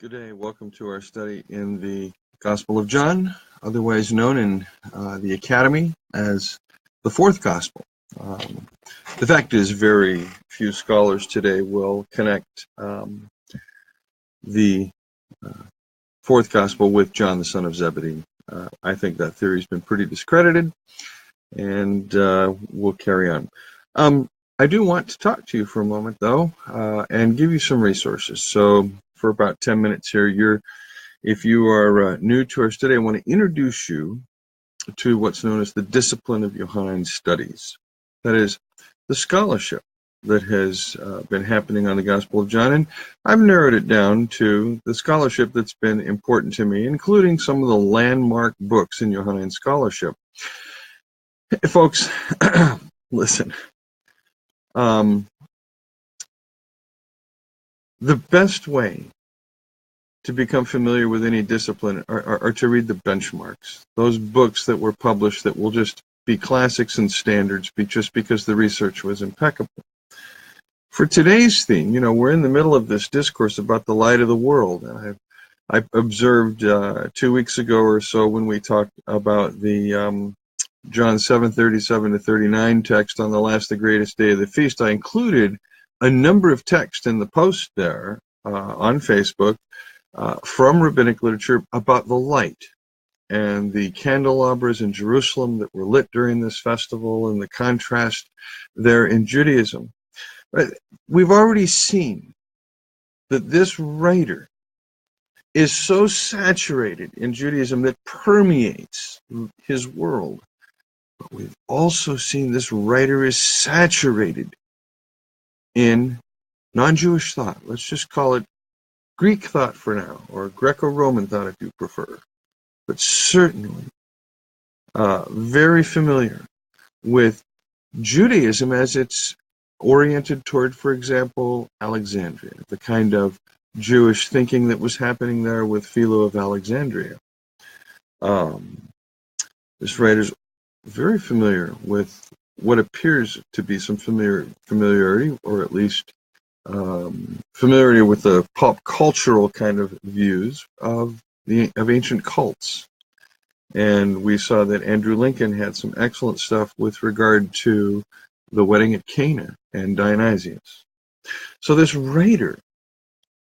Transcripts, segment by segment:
Good day. Welcome to our study in the Gospel of John, otherwise known in the Academy as the Fourth Gospel. The fact is, very few scholars today will connect the Fourth Gospel with John, the son of Zebedee. I think that theory's been pretty discredited, and we'll carry on. I do want to talk to you for a moment, though, and give you some resources. So for about 10 minutes here, if you are new to our study, I want to introduce you to what's known as the discipline of Johannine studies. That is, the scholarship that has been happening on the Gospel of John. And I've narrowed it down to the scholarship that's been important to me, including some of the landmark books in Johannine scholarship. Hey, folks, listen. The best way to become familiar with any discipline are to read the benchmarks, those books that were published that will just be classics and standards just because the research was impeccable. For today's theme, we're in the middle of this discourse about the light of the world. I observed 2 weeks ago or so when we talked about the John 7:37 to 39 text on the last, the greatest day of the feast. I included a number of texts in the post there on Facebook from rabbinic literature about the light and the candelabras in Jerusalem that were lit during this festival and the contrast there in Judaism. But we've already seen that this writer is so saturated in Judaism that permeates his world. But we've also seen this writer is saturated in non-Jewish thought. Let's just call it Greek thought for now, or Greco-Roman thought if you prefer. But certainly very familiar with Judaism as it's oriented toward, for example, Alexandria, the kind of Jewish thinking that was happening there with Philo of Alexandria. This writer's very familiar with what appears to be some familiarity, or at least familiarity with the pop cultural kind of views of ancient cults. And we saw that Andrew Lincoln had some excellent stuff with regard to the wedding at Cana and Dionysius. So this writer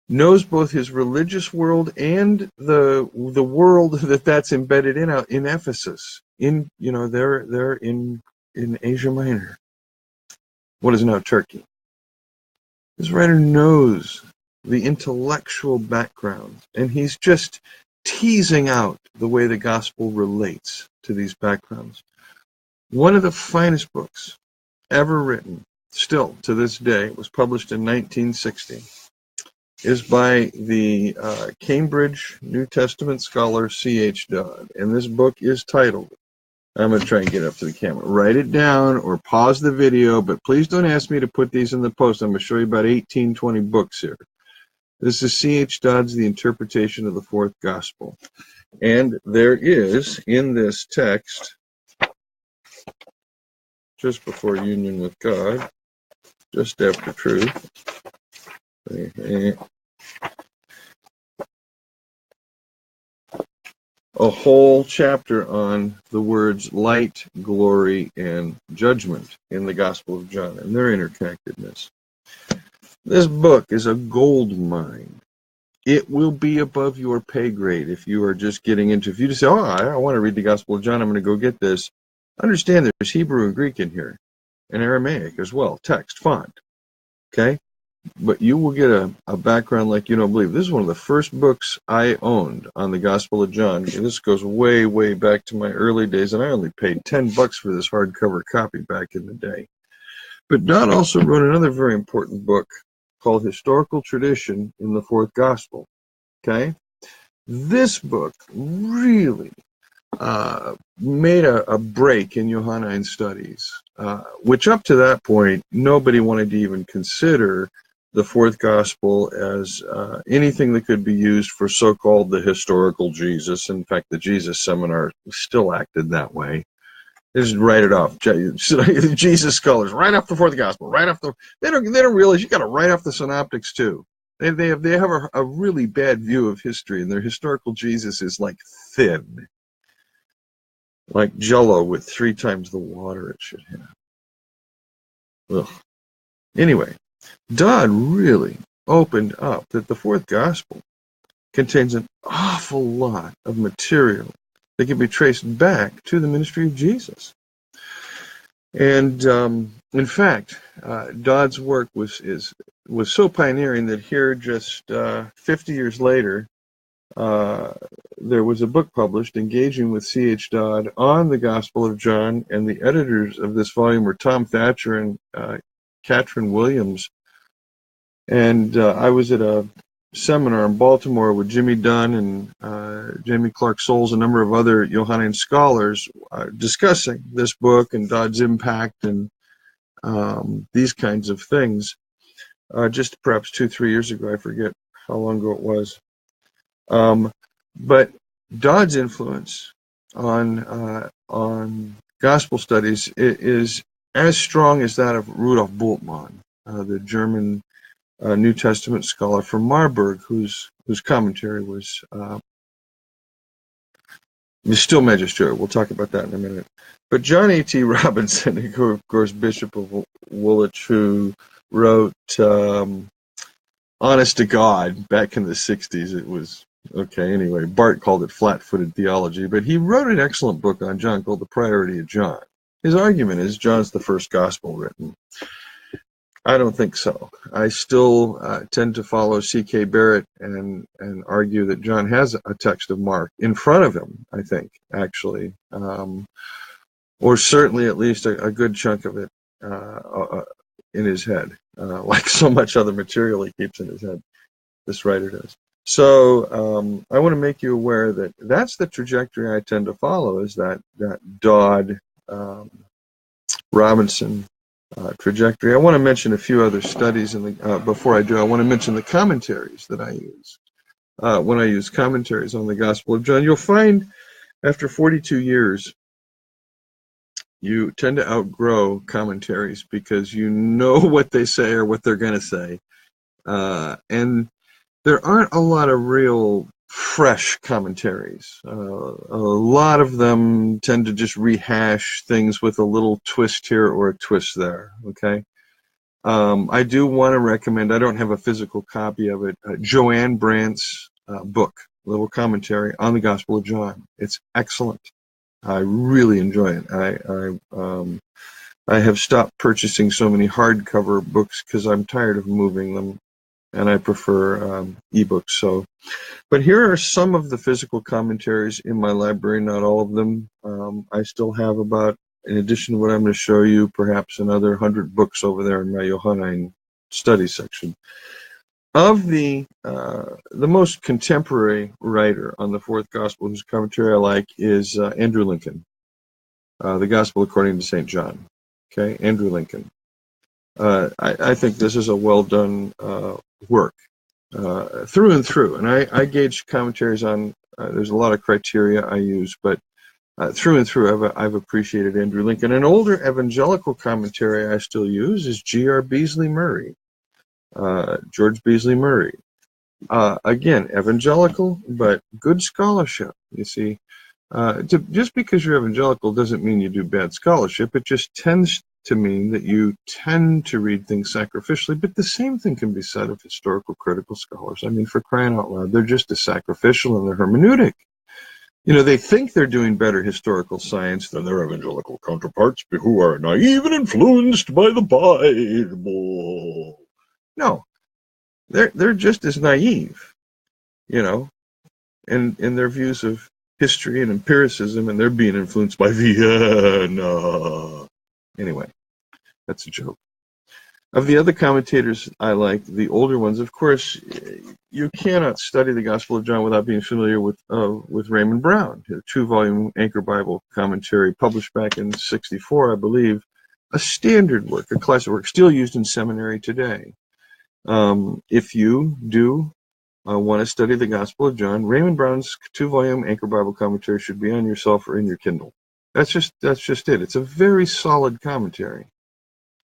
knows both his religious world and the world that's embedded in Ephesus, they're in Asia Minor, what is now Turkey. This writer knows the intellectual background, and he's just teasing out the way the gospel relates to these backgrounds. One of the finest books ever written, still to this day, was published in 1960, is by the Cambridge New Testament scholar C.H. Dodd, and this book is titled, I'm going to try and get it up to the camera. Write it down or pause the video, but please don't ask me to put these in the post. I'm going to show you about 18, 20 books here. This is C.H. Dodd's The Interpretation of the Fourth Gospel. And there is, in this text, just before union with God, just after truth, a whole chapter on the words light, glory, and judgment in the Gospel of John and their interconnectedness. This book is a gold mine. It will be above your pay grade if you are just getting into, if you just say, I want to read the Gospel of John, I'm going to go get this. Understand there's Hebrew and Greek in here, and Aramaic as well, text, font, okay? But you will get a background like you don't believe. This is one of the first books I owned on the Gospel of John. This goes way, way back to my early days, and I only paid $10 for this hardcover copy back in the day. But Dodd also wrote another very important book called Historical Tradition in the Fourth Gospel. Okay? This book really made a break in Johannine studies, which up to that point, nobody wanted to even consider the Fourth Gospel as anything that could be used for so-called the historical Jesus. In fact, the Jesus Seminar still acted that way. They just write it off. Jesus scholars, write off the Fourth Gospel, write off they don't realize you got to write off the Synoptics too. They have a really bad view of history, and their historical Jesus is like thin, like Jello with 3 times the water it should have. Ugh. Anyway, Dodd really opened up that the fourth gospel contains an awful lot of material that can be traced back to the ministry of Jesus. And in fact, Dodd's work was so pioneering that here, just 50 years later, there was a book published engaging with C.H. Dodd on the Gospel of John, and the editors of this volume were Tom Thatcher and Katrin Williams. And I was at a seminar in Baltimore with Jimmy Dunn and Jamie Clark Souls, a number of other Johannine scholars, discussing this book and Dodd's impact and these kinds of things. Just perhaps 2-3 years ago, I forget how long ago it was. But Dodd's influence on gospel studies is as strong as that of Rudolf Bultmann, the German New Testament scholar from Marburg, whose commentary was still magisterial. We'll talk about that in a minute. But John A.T. Robinson, of course, Bishop of Woolwich, who wrote Honest to God back in the 60s. It was, okay, anyway, Bart called it flat-footed theology, but he wrote an excellent book on John called The Priority of John. His argument is John's the first gospel written. I don't think so. I still tend to follow C.K. Barrett and argue that John has a text of Mark in front of him, I think, actually, or certainly at least a good chunk of it in his head, like so much other material he keeps in his head, this writer does. So I want to make you aware that that's the trajectory I tend to follow, is that Dodd, Robinson, trajectory. I want to mention a few other studies before I do. I want to mention the commentaries that I use. When I use commentaries on the Gospel of John, you'll find after 42 years, you tend to outgrow commentaries because you know what they say or what they're going to say. And there aren't a lot of real fresh commentaries. A lot of them tend to just rehash things with a little twist here or a twist there, okay? I do want to recommend, I don't have a physical copy of it, Joanne Brandt's book, Little Commentary on the Gospel of John. It's excellent. I really enjoy it. I have stopped purchasing so many hardcover books because I'm tired of moving them, and I prefer ebooks. So, but here are some of the physical commentaries in my library, not all of them. I still have about, in addition to what I'm going to show you, perhaps another 100 books over there in my Johannine study section. Of the most contemporary writer on the fourth gospel whose commentary I like is Andrew Lincoln, The Gospel According to St. John. Okay, Andrew Lincoln. I think this is a well-done work through and through. And I gauge commentaries on, there's a lot of criteria I use, but through and through I've appreciated Andrew Lincoln. An older evangelical commentary I still use is G.R. Beasley Murray, George Beasley Murray. Again, evangelical, but good scholarship, you see. Just because you're evangelical doesn't mean you do bad scholarship. It just tends to mean that you tend to read things sacrificially, but the same thing can be said of historical critical scholars. I mean, for crying out loud, they're just as sacrificial in their hermeneutic. You know, they think they're doing better historical science than their evangelical counterparts who are naive and influenced by the Bible. No, they're just as naive, you know, in their views of history and empiricism, and they're being influenced by Vienna. Anyway, that's a joke. Of the other commentators I like, the older ones, of course, you cannot study the Gospel of John without being familiar with Raymond Brown, a 2-volume Anchor Bible commentary published back in '64, I believe, a standard work, a classic work, still used in seminary today. If you do want to study the Gospel of John, Raymond Brown's 2-volume Anchor Bible commentary should be on yourself or in your Kindle. That's just it. It's a very solid commentary.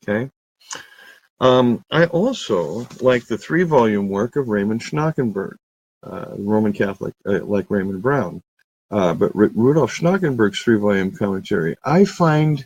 Okay. I also like the 3-volume work of Raymond Schnackenberg, Roman Catholic, like Raymond Brown. But Rudolf Schnackenberg's 3-volume commentary, I find,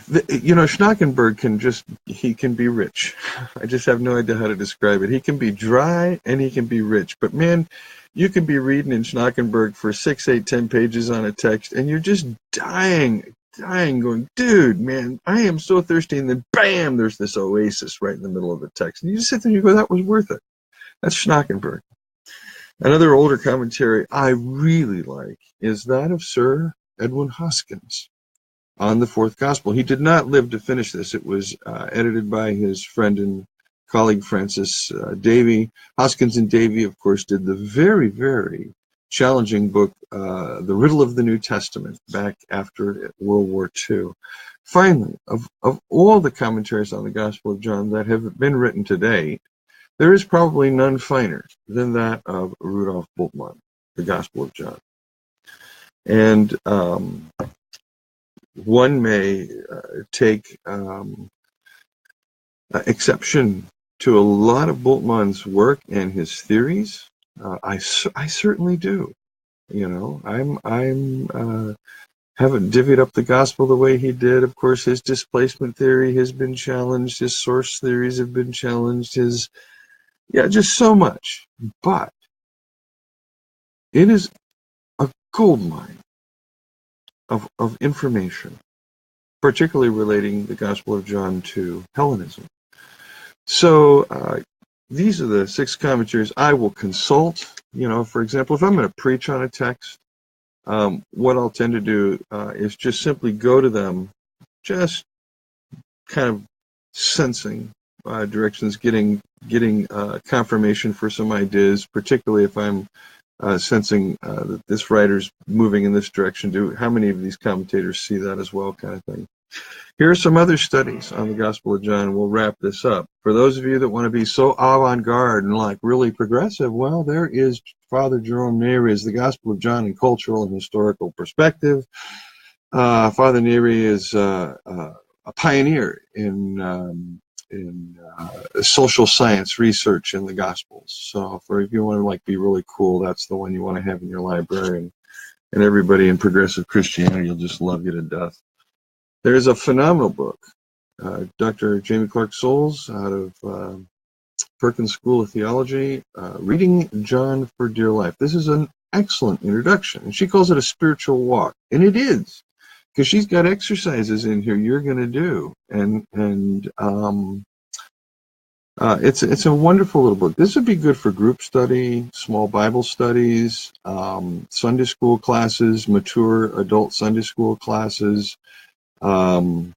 Schnackenberg he can be rich. I just have no idea how to describe it. He can be dry and he can be rich. But man, you can be reading in Schnackenberg for 6, 8, 10 pages on a text and you're just dying, going, dude, man, I am so thirsty. And then bam, there's this oasis right in the middle of the text. And you just sit there and you go, that was worth it. That's Schnackenberg. Another older commentary I really like is that of Sir Edwin Hoskins on the Fourth Gospel. He did not live to finish this. It was edited by his friend and colleague Francis Davy. Hoskins and Davy, of course, did the very, very challenging book, The Riddle of the New Testament, back after World War II. Finally, of all the commentaries on the Gospel of John that have been written today, there is probably none finer than that of Rudolf Bultmann, the Gospel of John. And one may take exception to a lot of Bultmann's work and his theories. I certainly do. Haven't divvied up the gospel the way he did. Of course, his displacement theory has been challenged. His source theories have been challenged. Just so much. But it is a goldmine of information, particularly relating the Gospel of John to Hellenism. So these are the 6 commentaries I will consult. For example, if I'm going to preach on a text, what I'll tend to do is just simply go to them, just kind of sensing directions, getting confirmation for some ideas, particularly if I'm sensing that this writer's moving in this direction. How many of these commentators see that as well, kind of thing. Here are some other studies on the Gospel of John. We'll wrap this up. For those of you that want to be so avant-garde and like really progressive, well, there is Father Jerome Neri, The Gospel of John in Cultural and Historical Perspective. Father Neri is a pioneer in social science research in the Gospels. So if you want to be really cool, that's the one you want to have in your library. And everybody in progressive Christianity will just love you to death. There's a phenomenal book, Dr. Jamie Clark Souls out of Perkins School of Theology, Reading John for Dear Life. This is an excellent introduction. And she calls it a spiritual walk. And it is, because she's got exercises in here you're going to do. And it's a wonderful little book. This would be good for group study, small Bible studies, Sunday school classes, mature adult Sunday school classes, because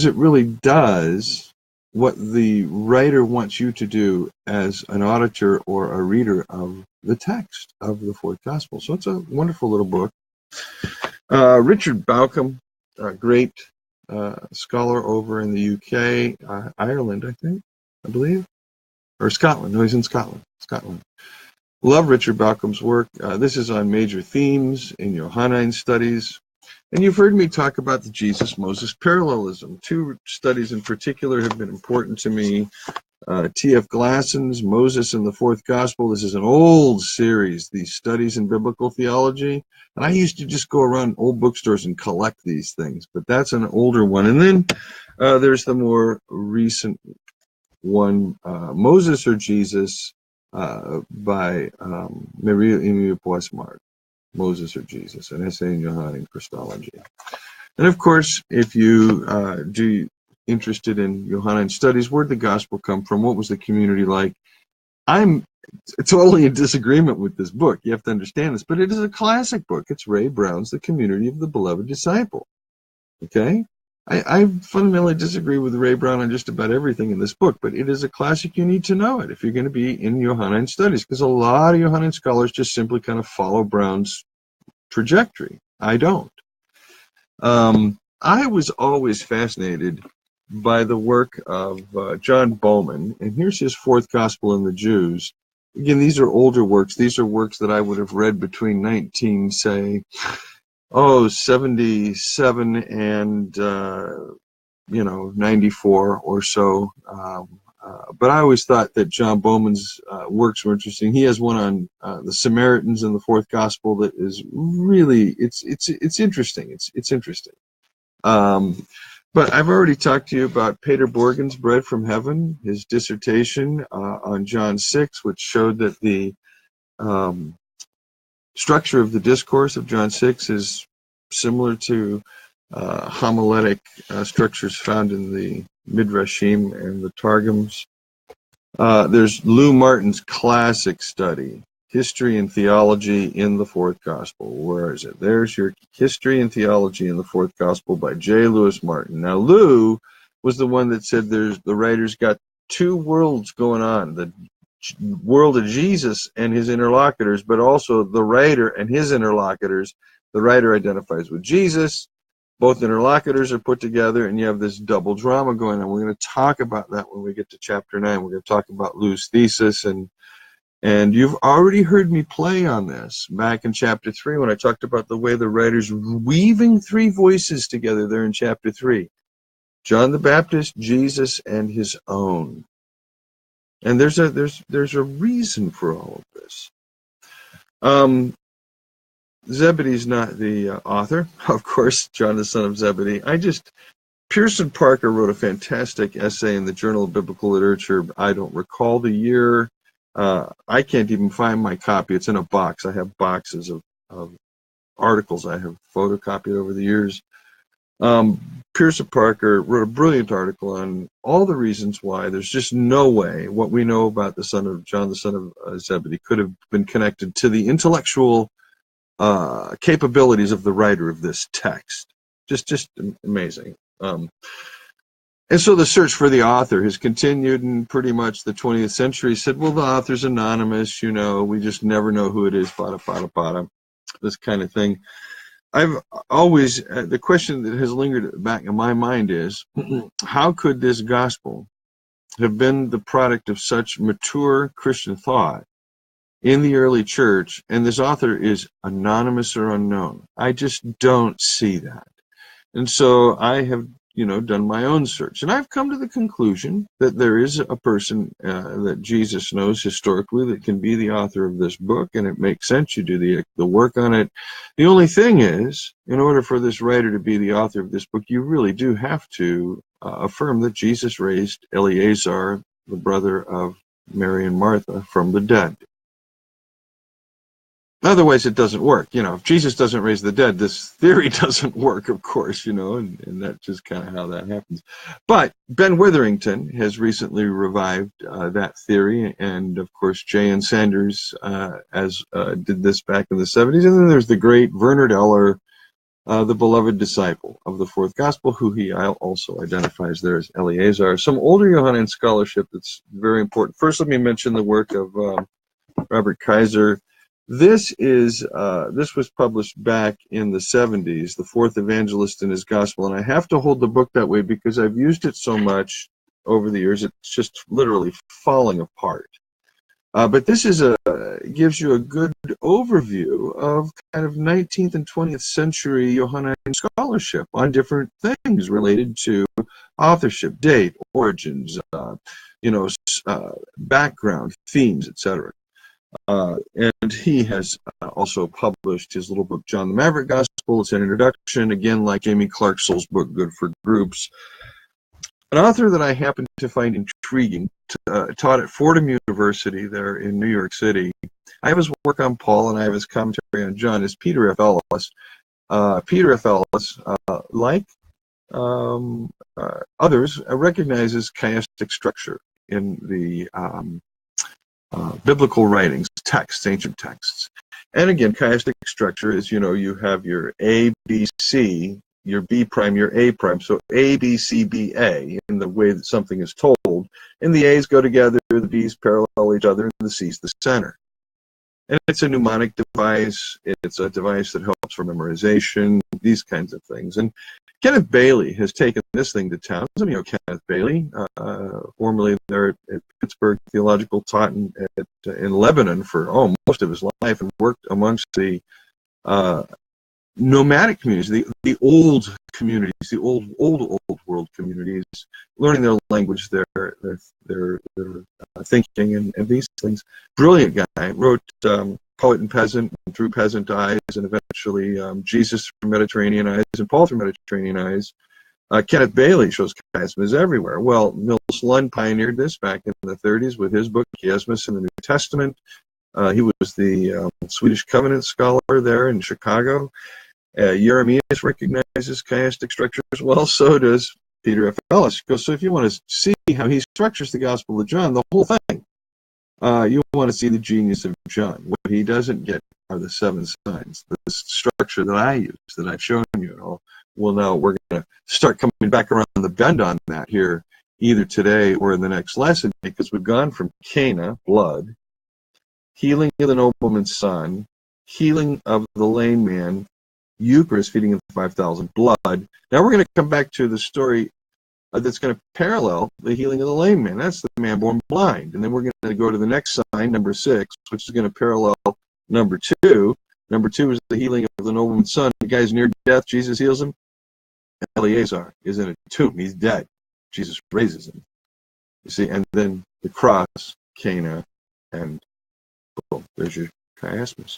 it really does what the writer wants you to do as an auditor or a reader of the text of the Fourth Gospel. So it's a wonderful little book. Richard Bauckham, a great scholar over in the UK, Ireland, I believe, or Scotland. No, he's in Scotland. Love Richard Bauckham's work. This is on major themes in Johannine studies. And you've heard me talk about the Jesus-Moses parallelism. 2 studies in particular have been important to me. T.F. Glasson's Moses in the Fourth Gospel. This is an old series, these studies in biblical theology. And I used to just go around old bookstores and collect these things, but that's an older one. And then there's the more recent one, Moses or Jesus, by Maria-Emilia Poismart. Moses or Jesus, an essay in Johannine Christology. And of course, if you do interested in Johannine studies, where'd the gospel come from? What was the community like? I'm totally in disagreement with this book. You have to understand this, but it is a classic book. It's Ray Brown's The Community of the Beloved Disciple. Okay? I fundamentally disagree with Ray Brown on just about everything in this book, but it is a classic. You need to know it if you're going to be in Johannine studies, because a lot of Johannine scholars just simply kind of follow Brown's trajectory. I don't. I was always fascinated by the work of John Bowman, and here's his Fourth Gospel in the Jews. Again, these are older works. These are works that I would have read between 77 and 94 or so. But I always thought that John Bowman's works were interesting. He has one on the Samaritans in the fourth gospel that is really it's interesting. It's interesting. But I've already talked to you about Peter Borgen's Bread from Heaven, his dissertation on John 6, which showed that the structure of the discourse of John 6 is similar to homiletic structures found in the Midrashim and the Targums. There's Lou Martin's classic study, History and Theology in the Fourth Gospel. Where is it? There's your History and Theology in the Fourth Gospel by J. Lewis Martin. Now, Lou was the one that said the writer's got two worlds going on, the world of Jesus and his interlocutors, but also the writer and his interlocutors. The writer identifies with Jesus. Both interlocutors are put together, and you have this double drama going on. We're going to talk about that when we get to chapter 9. We're going to talk about Lou's thesis, and you've already heard me play on this back in chapter 3 when I talked about the way the writer's weaving three voices together there in chapter 3. John the Baptist, Jesus, and his own. And there's a reason for all of this. Zebedee's not the author, of course, John the son of Zebedee. Pearson Parker wrote a fantastic essay in the Journal of Biblical Literature. I don't recall the year. I can't even find my copy. It's in a box. I have boxes of articles I have photocopied over the years. Pearson Parker wrote a brilliant article on all the reasons why there's just no way what we know about the son of John, the son of Zebedee, could have been connected to the intellectual capabilities of the writer of this text. Just amazing. And so the search for the author has continued, and pretty much the 20th century said, well, the author's anonymous, we just never know who it is, this kind of thing. I've always, the question that has lingered back in my mind is, how could this gospel have been the product of such mature Christian thought in the early church, and this author is anonymous or unknown? I just don't see that. And so I have, done my own search. And I've come to the conclusion that there is a person that Jesus knows historically that can be the author of this book, and it makes sense. You do the work on it. The only thing is, in order for this writer to be the author of this book, you really do have to affirm that Jesus raised Eleazar, the brother of Mary and Martha, from the dead. Otherwise, it doesn't work. If Jesus doesn't raise the dead, this theory doesn't work, of course, and that's just kind of how that happens. But Ben Witherington has recently revived that theory, and of course, J.N. Sanders did this back in the 70s. And then there's the great Bernard Eller, the beloved disciple of the Fourth Gospel, who he also identifies there as Eleazar. Some older Johannine scholarship that's very important. First, let me mention the work of Robert Kaiser. This was published back in the 70s, The Fourth Evangelist in His Gospel, and I have to hold the book that way because I've used it so much over the years, it's just literally falling apart. But this gives you a good overview of kind of 19th and 20th century Johannine scholarship on different things related to authorship, date, origins, background, themes, etc. And he has also published his little book, John the Maverick Gospel. It's an introduction, again, like Amy Clarksoul's book, Good for Groups. An author that I happen to find intriguing, taught at Fordham University there in New York City. I have his work on Paul, and I have his commentary on John, is Peter F. Ellis. Peter F. Ellis, like others, recognizes chiastic structure in the biblical writings, texts, ancient texts. And again, chiastic structure is, you have your A, B, C, your B prime, your A prime. So A, B, C, B, A in the way that something is told. And the A's go together, the B's parallel each other, and the C's the center. And it's a mnemonic device. It's a device that helps for memorization, these kinds of things. And Kenneth Bailey has taken this thing to town. Some of you know Kenneth Bailey, formerly there at Pittsburgh Theological, taught in Lebanon for most of his life, and worked amongst the nomadic communities, the old communities, the old world communities, learning their language, their thinking, and these things. Brilliant guy. Wrote Poet and Peasant, and Through Peasant Eyes, and eventually Jesus Through Mediterranean Eyes, and Paul Through Mediterranean Eyes. Kenneth Bailey shows chiasmus everywhere. Well, Mills Lund pioneered this back in the 30s with his book, Chiasmus in the New Testament. He was the Swedish Covenant scholar there in Chicago. Jeremias recognizes chiastic structure as well. So does Peter F. Ellis. So if you want to see how he structures the Gospel of John, the whole thing, you want to see the genius of John. What he doesn't get are the 7 signs. The structure that I use, that I've shown you. Well, now we're going to start coming back around the bend on that here, either today or in the next lesson, because we've gone from Cana, blood, healing of the nobleman's son, healing of the lame man, Eucharist, feeding of the 5,000, blood. Now we're going to come back to the story that's going to parallel the healing of the lame man. That's the man born blind. And then we're going to go to the next sign, number 6, which is going to parallel number 2. Number 2 is the healing of the nobleman's son. The guy's near death. Jesus heals him. Eleazar is in a tomb. He's dead. Jesus raises him. You see, and then the cross, Cana, and boom, there's your chiasmus.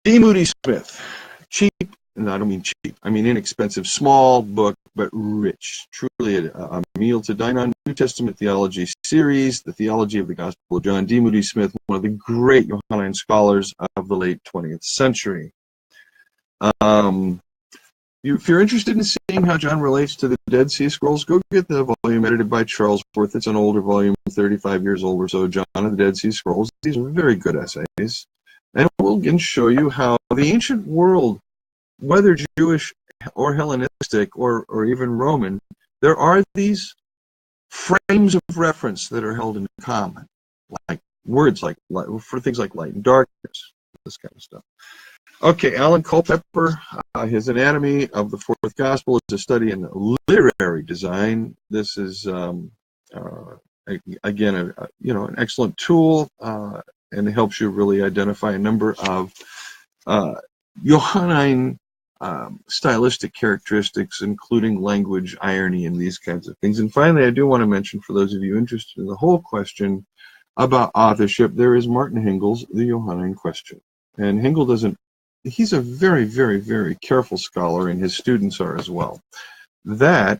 D. Moody Smith. Cheap, and I don't mean cheap, I mean inexpensive, small book, but rich. Truly a meal to dine on. New Testament Theology series, The Theology of the Gospel of John. D. Moody Smith, one of the great Johannine scholars of the late 20th century. If you're interested in seeing how John relates to the Dead Sea Scrolls, go get the volume edited by Charles Worth. It's an older volume, 35 years old or so, John of the Dead Sea Scrolls. These are very good essays. And we'll again show you how the ancient world, whether Jewish or Hellenistic or even Roman, there are these frames of reference that are held in common, like words like for things like light and darkness, this kind of stuff. Okay, Alan Culpepper, his Anatomy of the Fourth Gospel is a study in literary design. This is again an excellent tool, and it helps you really identify a number of Johannine stylistic characteristics, including language, irony, and these kinds of things. And finally, I do want to mention, for those of you interested in the whole question about authorship, there is Martin Hengel's The Johannine Question. And Hengel doesn't, he's a very, very, very careful scholar, and his students are as well. That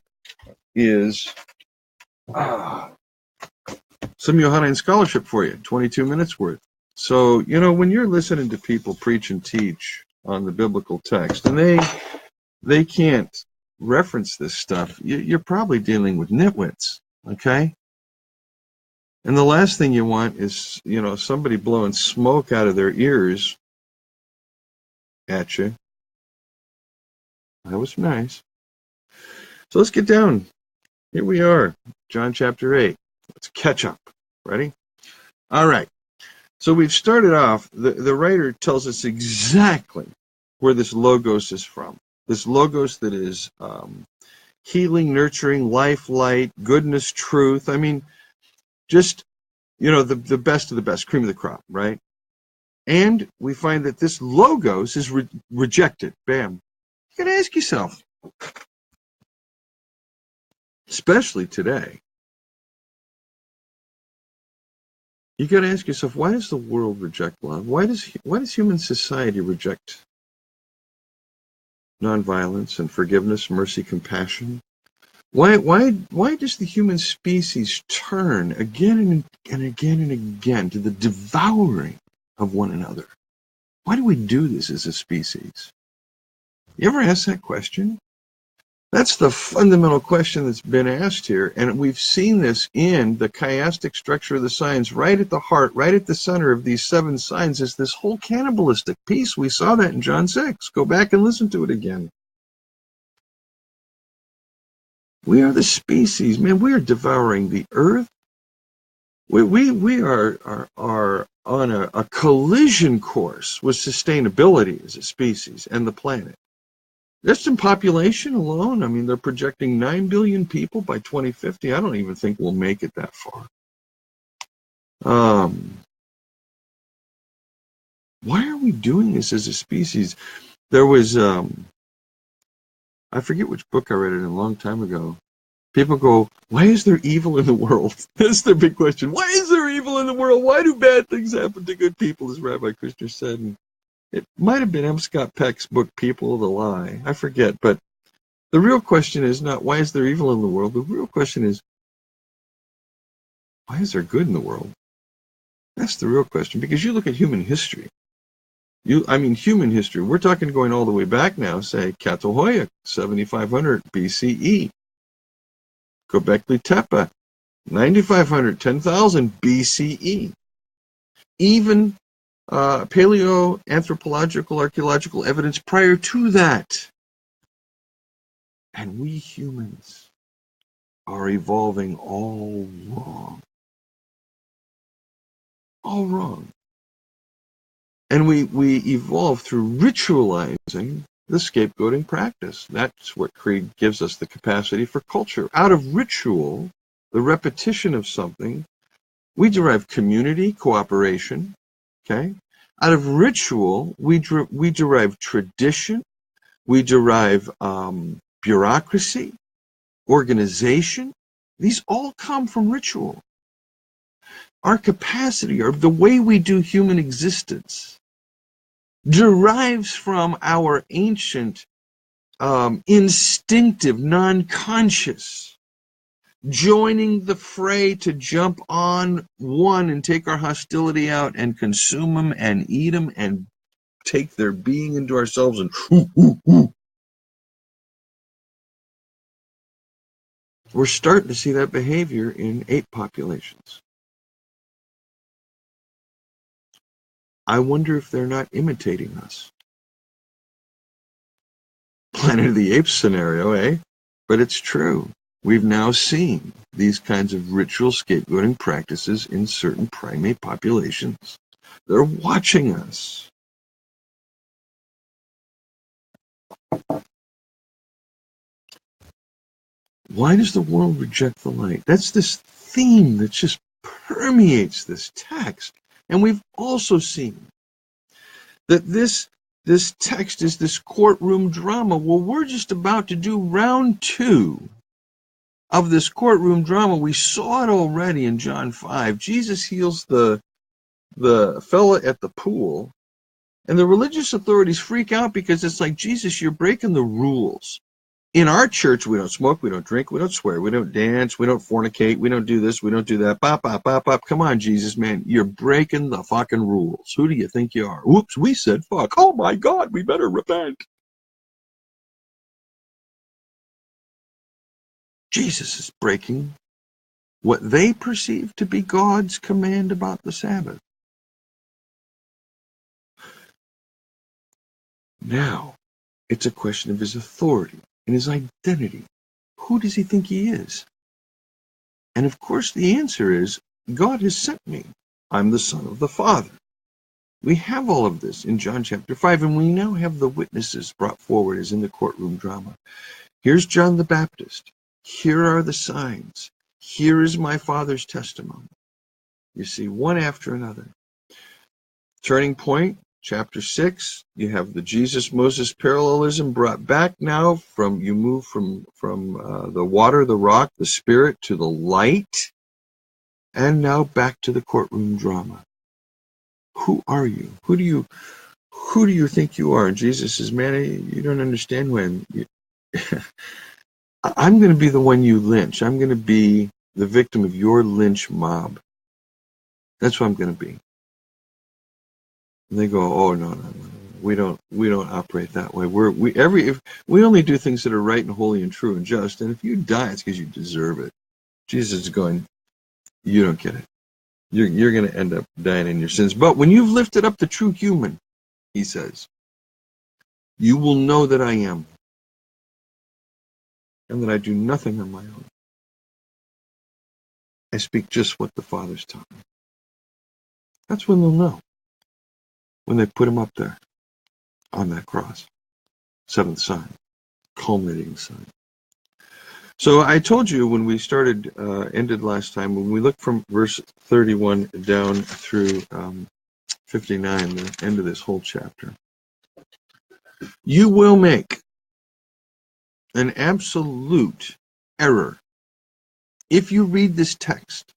is some Johannine scholarship for you, 22 minutes worth. So, when you're listening to people preach and teach on the biblical text, and they can't reference this stuff, you're probably dealing with nitwits, okay? And the last thing you want is, somebody blowing smoke out of their ears at you. That was nice. So let's get down. Here we are, John chapter 8. Let's catch up. Ready? All right. So we've started off, the writer tells us exactly where this logos is from. This logos that is healing, nurturing, life, light, goodness, truth. I mean, just, the best of the best, cream of the crop, right? And we find that this logos is rejected. Bam. You got to ask yourself, especially today, you got to ask yourself, why does the world reject love? Why does human society reject nonviolence and forgiveness, mercy, compassion? Why does the human species turn again and again and again to the devouring of one another? Why do we do this as a species? You ever ask that question? That's the fundamental question that's been asked here, and we've seen this in the chiastic structure of the signs. Right at the heart, right at the center of these 7 signs is this whole cannibalistic piece. We saw that in John 6. Go back and listen to it again. We are the species, man. We are devouring the earth. We are on a collision course with sustainability as a species and the planet. Just in population alone, I mean, they're projecting 9 billion people by 2050. I don't even think we'll make it that far. Why are we doing this as a species? There was, I forget which book I read it in a long time ago. People go, why is there evil in the world? That's their big question. Why is there evil in the world? Why do bad things happen to good people, as Rabbi Kushner said? And it might have been M. Scott Peck's book, People of the Lie. I forget. But the real question is not, why is there evil in the world? The real question is, why is there good in the world? That's the real question. Because you look at human history. Human history. We're talking going all the way back now, say, Catalhoyuk, 7500 BCE. Göbekli Tepe, 9500, 10,000 BCE. Even paleoanthropological, archaeological evidence prior to that. And we humans are evolving all wrong. All wrong. And we evolve through ritualizing the scapegoating practice. That's what Creed gives us the capacity for culture. Out of ritual, the repetition of something, we derive community, cooperation, okay? Out of ritual, we derive tradition, we derive bureaucracy, organization. These all come from ritual. Our capacity, or the way we do human existence, derives from our ancient, instinctive, non-conscious, joining the fray to jump on one and take our hostility out and consume them and eat them and take their being into ourselves and We're starting to see that behavior in ape populations. I wonder if they're not imitating us. Planet of the Apes scenario, eh? But it's true. We've now seen these kinds of ritual scapegoating practices in certain primate populations. They're watching us. Why does the world reject the light? That's this theme that just permeates this text. And we've also seen that this text is this courtroom drama. Well, we're just about to do round 2 of this courtroom drama. We saw it already in John 5. Jesus heals the fella at the pool, and the religious authorities freak out because it's like, Jesus, you're breaking the rules. In our church, we don't smoke, we don't drink, we don't swear, we don't dance, we don't fornicate, we don't do this, we don't do that. Bop, bop, bop, bop. Come on, Jesus, man. You're breaking the fucking rules. Who do you think you are? Whoops, we said fuck. Oh my God, we better repent. Jesus is breaking what they perceive to be God's command about the Sabbath. Now, it's a question of his authority and his identity. Who does he think he is? And of course, the answer is, God has sent me. I'm the Son of the Father. We have all of this in John chapter 5, and we now have the witnesses brought forward as in the courtroom drama. Here's John the Baptist. Here are the signs. Here is my Father's testimony. You see, one after another. Turning point, chapter 6, you have the Jesus-Moses parallelism brought back now. You move from the water, the rock, the spirit to the light, and now back to the courtroom drama. Who are you? Who do you think you are? And Jesus says, man, you don't understand when. I'm going to be the one you lynch. I'm going to be the victim of your lynch mob. That's what I'm going to be. And they go, oh no, we don't operate that way. We only do things that are right and holy and true and just. And if you die, it's because you deserve it. Jesus is going, you don't get it. You're going to end up dying in your sins. But when you've lifted up the true human, he says, you will know that I am, and that I do nothing on my own. I speak just what the Father's taught me. That's when they'll know. When they put him up there on that cross. Seventh sign. Culminating sign. So I told you when we ended last time, when we look from verse 31 down through 59, the end of this whole chapter, You will make an absolute error if you read this text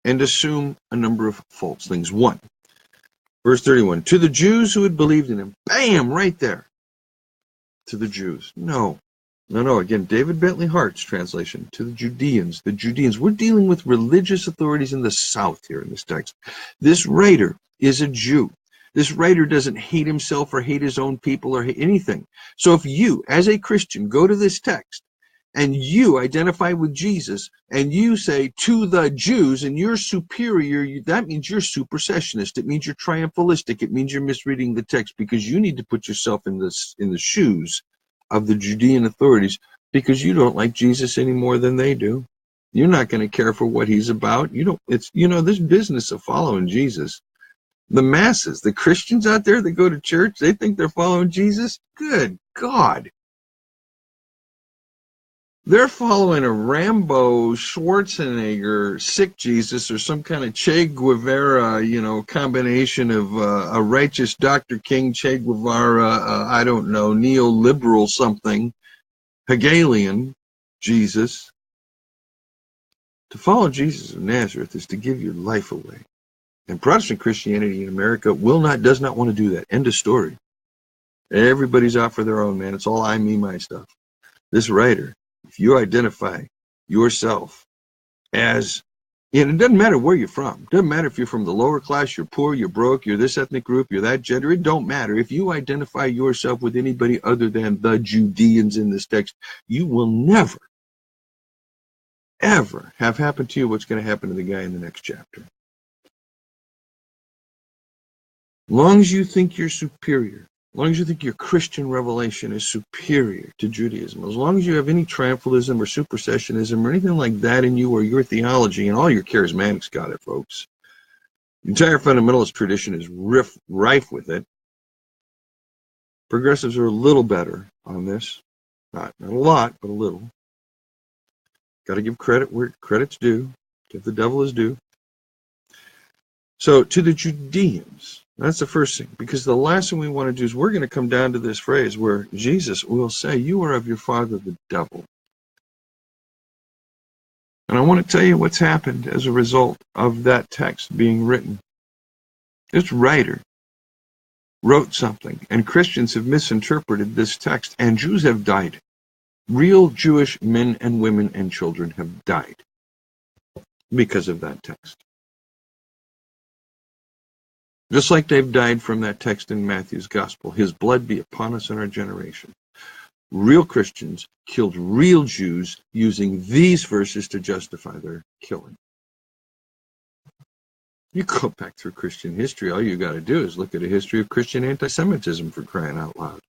and assume a number of false things. One, verse 31, to the Jews who had believed in him. Bam, right there. To the Jews. No. Again, David Bentley Hart's translation, to the Judeans. The Judeans. We're dealing with religious authorities in the South here in this text. This writer is a Jew. This writer doesn't hate himself or hate his own people or hate anything. So if you, as a Christian, go to this text and you identify with Jesus and you say to the Jews and you're superior, that means you're supersessionist. It means you're triumphalistic. It means you're misreading the text, because you need to put yourself in the shoes of the Judean authorities, because you don't like Jesus any more than they do. You're not going to care for what he's about. This business of following Jesus. The masses, the Christians out there that go to church, they think they're following Jesus. Good God. They're following a Rambo, Schwarzenegger, sick Jesus, or some kind of Che Guevara, combination of a righteous Dr. King, Che Guevara, I don't know, neoliberal something, Hegelian Jesus. To follow Jesus of Nazareth is to give your life away. And Protestant Christianity in America does not want to do that. End of story. Everybody's out for their own, man. It's all I, me, my stuff. This writer, if you identify yourself as, and it doesn't matter where you're from. It doesn't matter if you're from the lower class, you're poor, you're broke, you're this ethnic group, you're that gender. It don't matter. If you identify yourself with anybody other than the Judeans in this text, you will never, ever have happen to you what's going to happen to the guy in the next chapter. As long as you think you're superior, as long as you think your Christian revelation is superior to Judaism, as long as you have any triumphalism or supersessionism or anything like that in you, or your theology, and all your charismatics got it, folks. The entire fundamentalist tradition is rife with it. Progressives are a little better on this. Not a lot, but a little. Got to give credit where credit's due. Give the devil his due. So, to the Judeans, that's the first thing, because the last thing we want to do is we're going to come down to this phrase where Jesus will say, you are of your father the devil. And I want to tell you what's happened as a result of that text being written. This writer wrote something, and Christians have misinterpreted this text, and Jews have died. Real Jewish men and women and children have died because of that text. Just like they've died from that text in Matthew's gospel, his blood be upon us and our generation. Real Christians killed real Jews using these verses to justify their killing. You go back through Christian history, all you got to do is look at a history of Christian anti-Semitism, for crying out loud.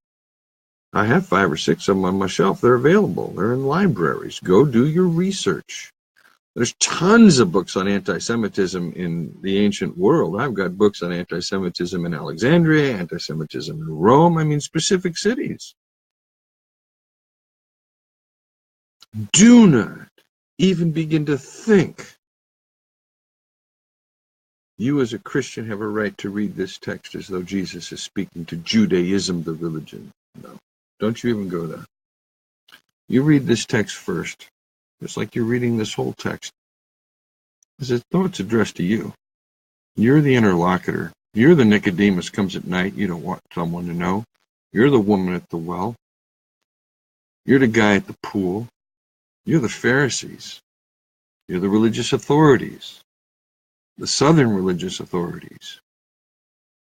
I have 5 or 6 of them on my shelf. They're available. They're in libraries. Go do your research. There's tons of books on anti-Semitism in the ancient world. I've got books on anti-Semitism in Alexandria, anti-Semitism in Rome, specific cities. Do not even begin to think you as a Christian have a right to read this text as though Jesus is speaking to Judaism, the religion. No, don't you even go there. You read this text first. It's like you're reading this whole text. As though it's addressed to you. You're the interlocutor. You're the Nicodemus comes at night. You don't want someone to know. You're the woman at the well. You're the guy at the pool. You're the Pharisees. You're the religious authorities. The southern religious authorities.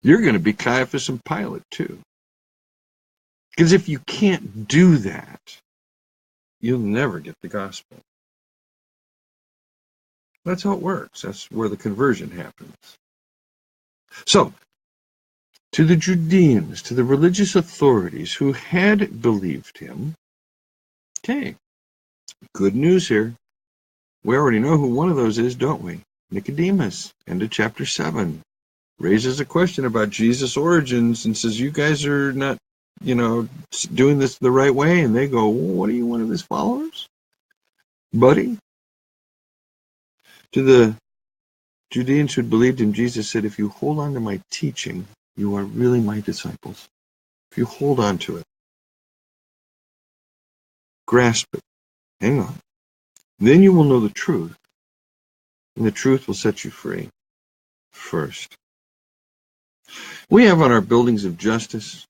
You're going to be Caiaphas and Pilate too. Because if you can't do that, you'll never get the gospel. That's how it works. That's where the conversion happens. So, to the Judeans, to the religious authorities who had believed him, okay, good news here. We already know who one of those is, don't we? Nicodemus, end of chapter 7, raises a question about Jesus' origins and says, you guys are not, doing this the right way. And they go, well, what are you, one of his followers? Buddy? To the Judeans who believed him, Jesus said, if you hold on to my teaching, you are really my disciples. if you hold on to it, grasp it, hang on, then you will know the truth, and the truth will set you free first. We have on our buildings of justice,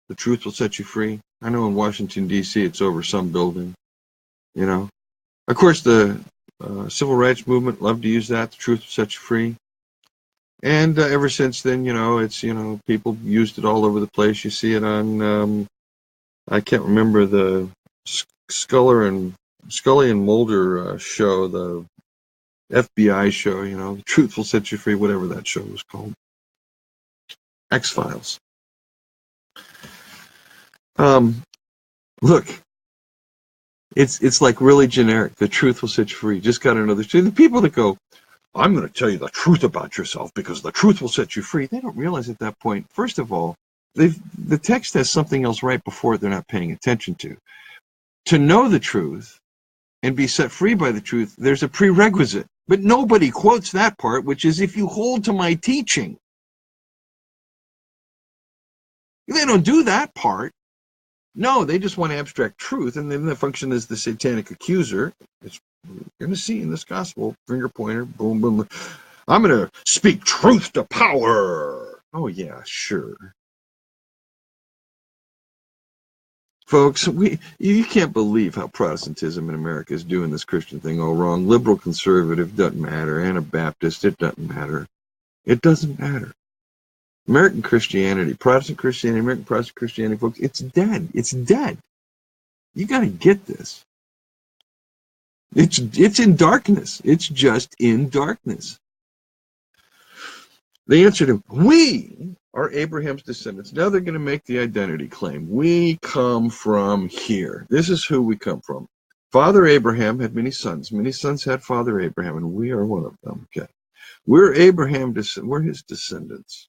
the truth will set you free. I know in Washington, D.C., it's over some building, you know. Of course, the civil rights movement loved to use that, the truth will set you free. And ever since then, it's, people used it all over the place. You see it on, I can't remember the Scully and Mulder show, the FBI show, the truth will set you free, whatever that show was called. X-Files. Look, it's like really generic. The truth will set you free. You just got to know the truth. The people that go, I'm going to tell you the truth about yourself because the truth will set you free. They don't realize at that point, first of all, the text has something else right before it they're not paying attention to. To know the truth and be set free by the truth, there's a prerequisite. But nobody quotes that part, which is if you hold to my teaching. They don't do that part. No, they just want abstract truth, and then the function is the satanic accuser. It's, you're going to see in this gospel, finger pointer, boom, boom. I'm going to speak truth to power. Oh, yeah, sure. Folks, you can't believe how Protestantism in America is doing this Christian thing all wrong. Liberal, conservative, doesn't matter. Anabaptist, it doesn't matter. It doesn't matter. American Christianity, Protestant Christianity, American Protestant Christianity, folks, it's dead. It's dead. You got to get this. It's in darkness. It's just in darkness. They answered him, we are Abraham's descendants. Now they're going to make the identity claim. We come from here. This is who we come from. Father Abraham had many sons. Many sons had Father Abraham, and we are one of them. Okay. We're we're his descendants.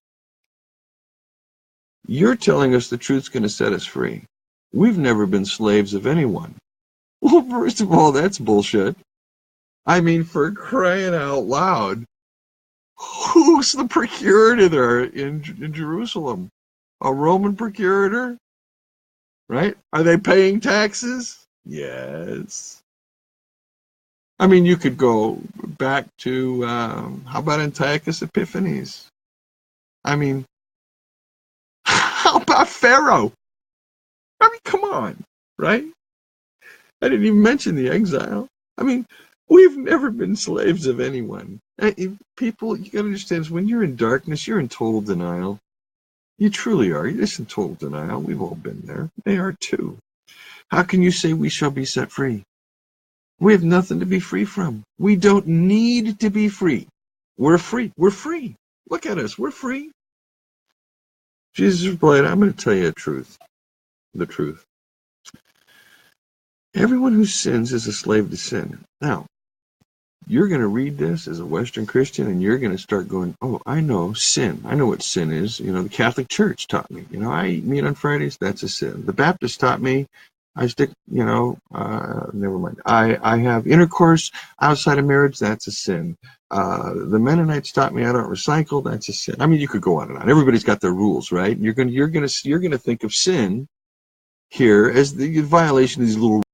You're telling us the truth's going to set us free. We've never been slaves of anyone. Well, first of all, that's bullshit. I mean, for crying out loud, who's the procurator there in Jerusalem? A Roman procurator? Right? Are they paying taxes? Yes. I mean, you could go back to, how about Antiochus Epiphanes? I mean, how about Pharaoh? I mean, come on, right? I didn't even mention the exile. I mean, we've never been slaves of anyone. People, you got to understand, when you're in darkness, you're in total denial. You truly are. You're just in total denial. We've all been there. They are too. How can you say we shall be set free? We have nothing to be free from. We don't need to be free. We're free. We're free. Look at us. We're free. Jesus replied, I'm going to tell you the truth. Everyone who sins is a slave to sin. Now, you're going to read this as a Western Christian, and you're going to start going, oh, I know sin. I know what sin is. The Catholic Church taught me. I eat meat on Fridays. That's a sin. The Baptists taught me I stick, never mind. I have intercourse outside of marriage. That's a sin. The Mennonites taught me I don't recycle. That's a sin. I mean, you could go on and on. Everybody's got their rules, right? You're going to think of sin here as the violation of these little